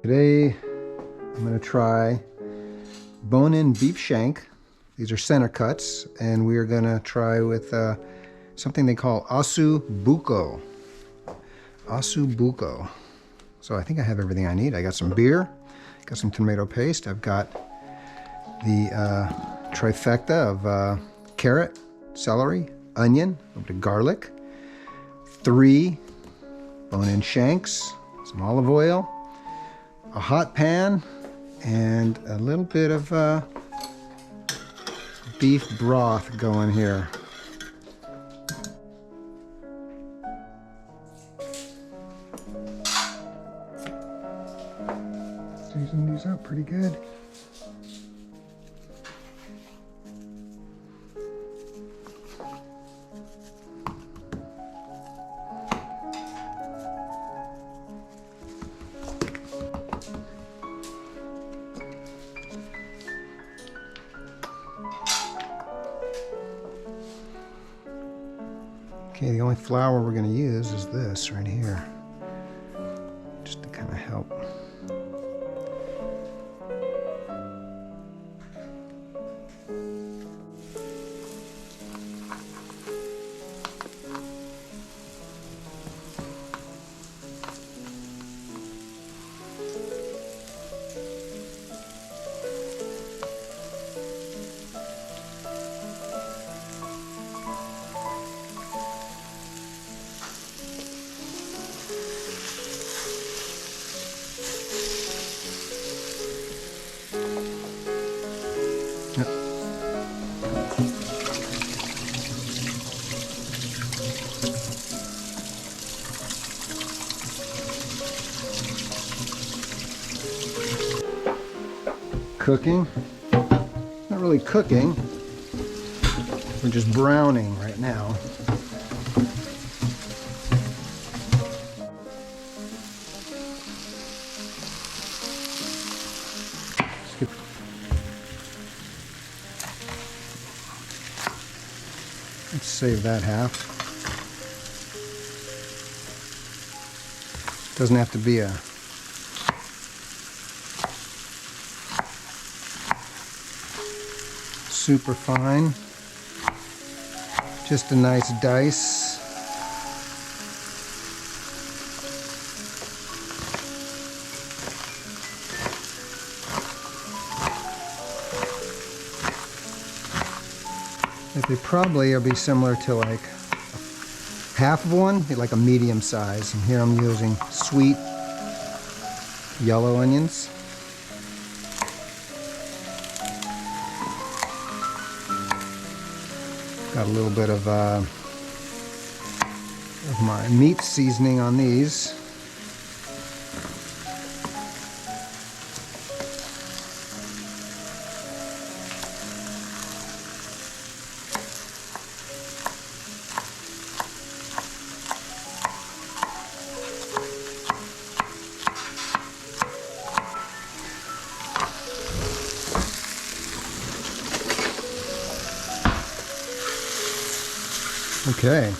Today I'm going to try bone-in beef shank. These are center cuts, and we are going to try with something they call Osso Buco. Osso Buco. So I think I have everything I need. I got some beer, got some tomato paste, I've got the trifecta of carrot, celery, onion, a little bit of garlic, 3 bone-in shanks, some olive oil, a hot pan, and a little bit of beef broth going here. Season these up pretty good. Okay, the only flour we're going to use is this right here, just to kind of help. Cooking. Not really cooking. We're just browning right now. Let's save that half. Doesn't have to be a super fine, just a nice dice. They probably will be similar to like half of one, like a medium size. And here I'm using sweet yellow onions. Got a little bit of my meat seasoning on these. Okay.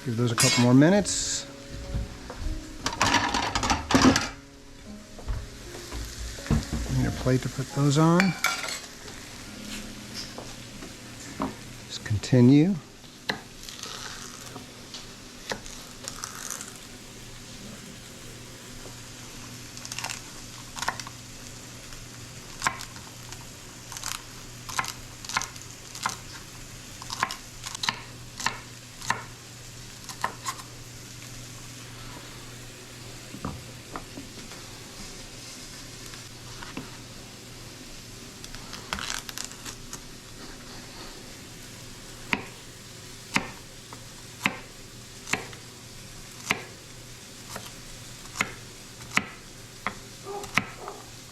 Give those a couple more minutes. Need a plate to put those on. Just continue.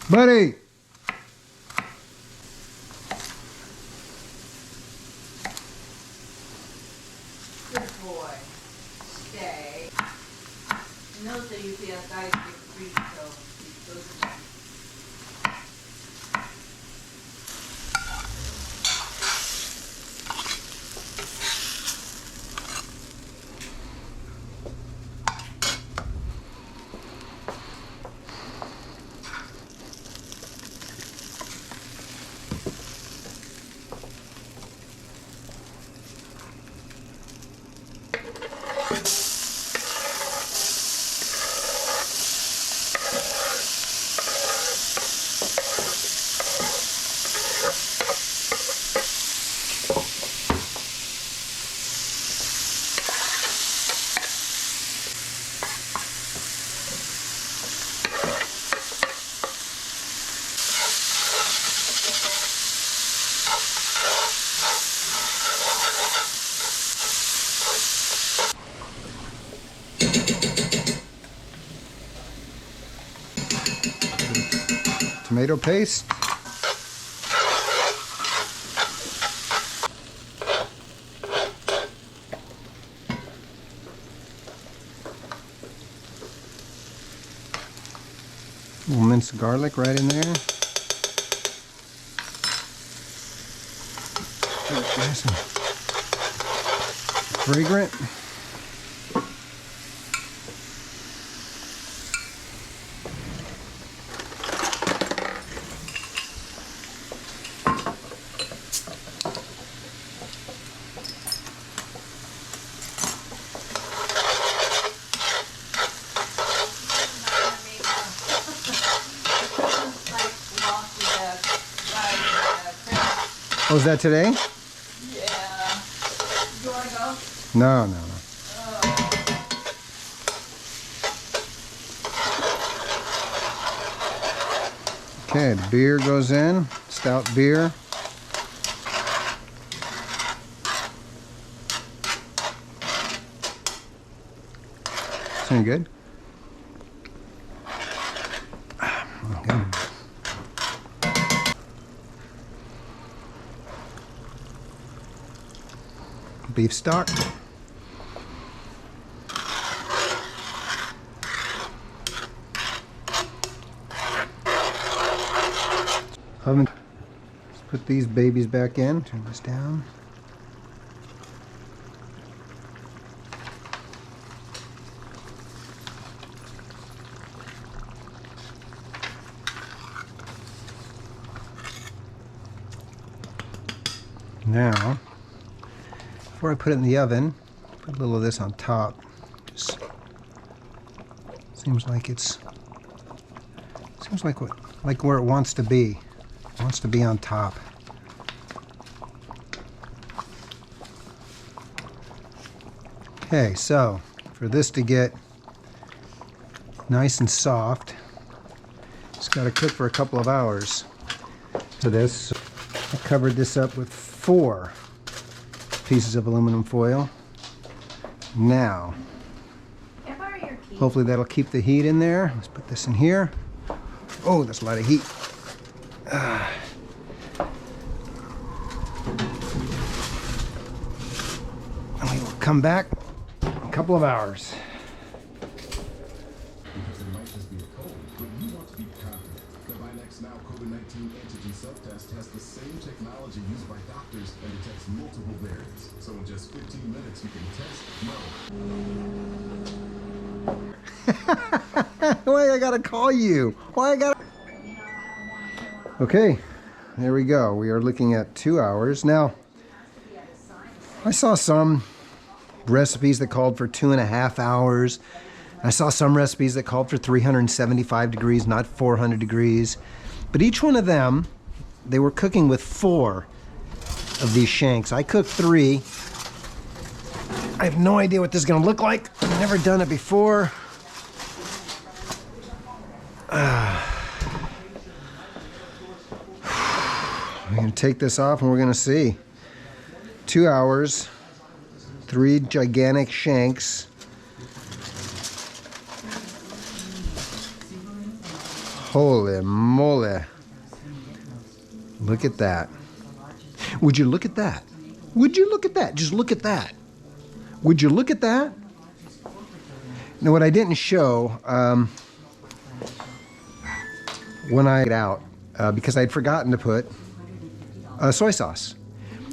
Buddy! Good boy. Stay. Note that you see that guy's big treat, so he goes to tomato paste. A little minced garlic right in there. Nice and fragrant. Oh, is that today? Yeah. You wanna go? No, no, no. Okay, the beer goes in. Stout beer. Sound good? Okay. Beef stock. Oven. Let's put these babies back in. Turn this down. Now, before I put it in the oven, put a little of this on top. Just seems like like where it wants to be. It wants to be on top. Okay, so for this to get nice and soft, it's got to cook for a couple of hours. For this, I covered this up with 4 pieces of aluminum foil. Now, hopefully that'll keep the heat in there. Let's put this in here. Oh, that's a lot of heat. And we will come back in a couple of hours. Antigen self-test has the same technology used by doctors and detects multiple variants. So in just 15 minutes, you can test no. Why I gotta call you? Why I gotta... Okay, there we go. We are looking at 2 hours. Now, I saw some recipes that called for 2.5 hours. I saw some recipes that called for 375 degrees, not 400 degrees. But each one of them, they were cooking with 4 of these shanks. I cooked 3. I have no idea what this is going to look like. I've never done it before. We're going to take this off and we're going to see. 2 hours, 3 gigantic shanks. Holy moly. Look at that. Would you look at that? Would you look at that? Just look at that. Would you look at that? Now, what I didn't show when I got out, because I'd forgotten to put soy sauce.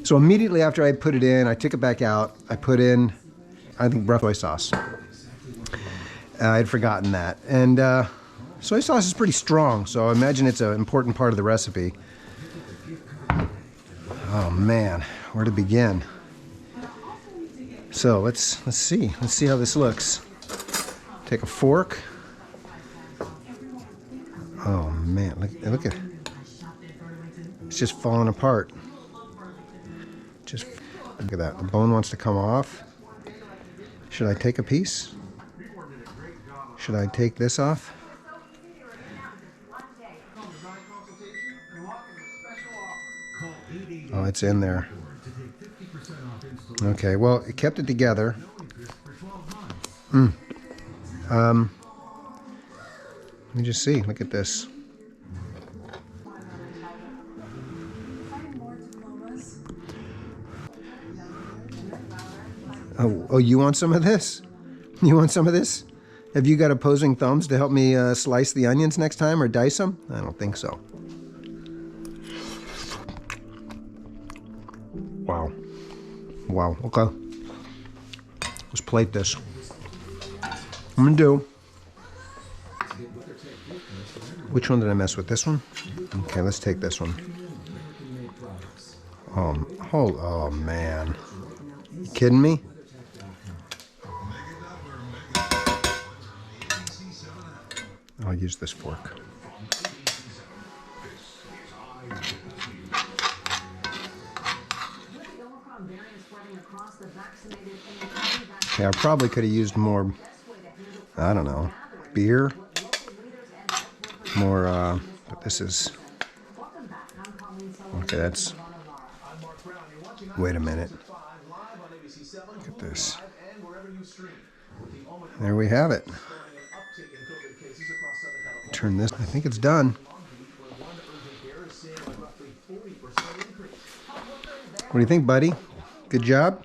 So immediately after I put it in, I took it back out. I put in, I think, soy sauce. I'd forgotten that. And soy sauce is pretty strong, so I imagine it's an important part of the recipe. Oh man, where to begin? So let's see how this looks. Take a fork. Oh man, look at it. It's just falling apart. Just look at that. The bone wants to come off. Should I take a piece? Should I take this off? Oh, it's in there. Okay, well, it kept it together. Let me just see. Look at this. Oh, you want some of this? You want some of this? Have you got opposing thumbs to help me slice the onions next time or dice them? I don't think so. Wow. Wow, okay. Let's plate this. I'm gonna do. Which one did I mess with? This one? Okay, let's take this one. Oh man. You kidding me? I'll use this fork. Okay, I probably could have used more, I don't know, beer. More, but this is, okay, that's, wait a minute. Look at this. There we have it. Turn this, I think it's done. What do you think, buddy? Good job?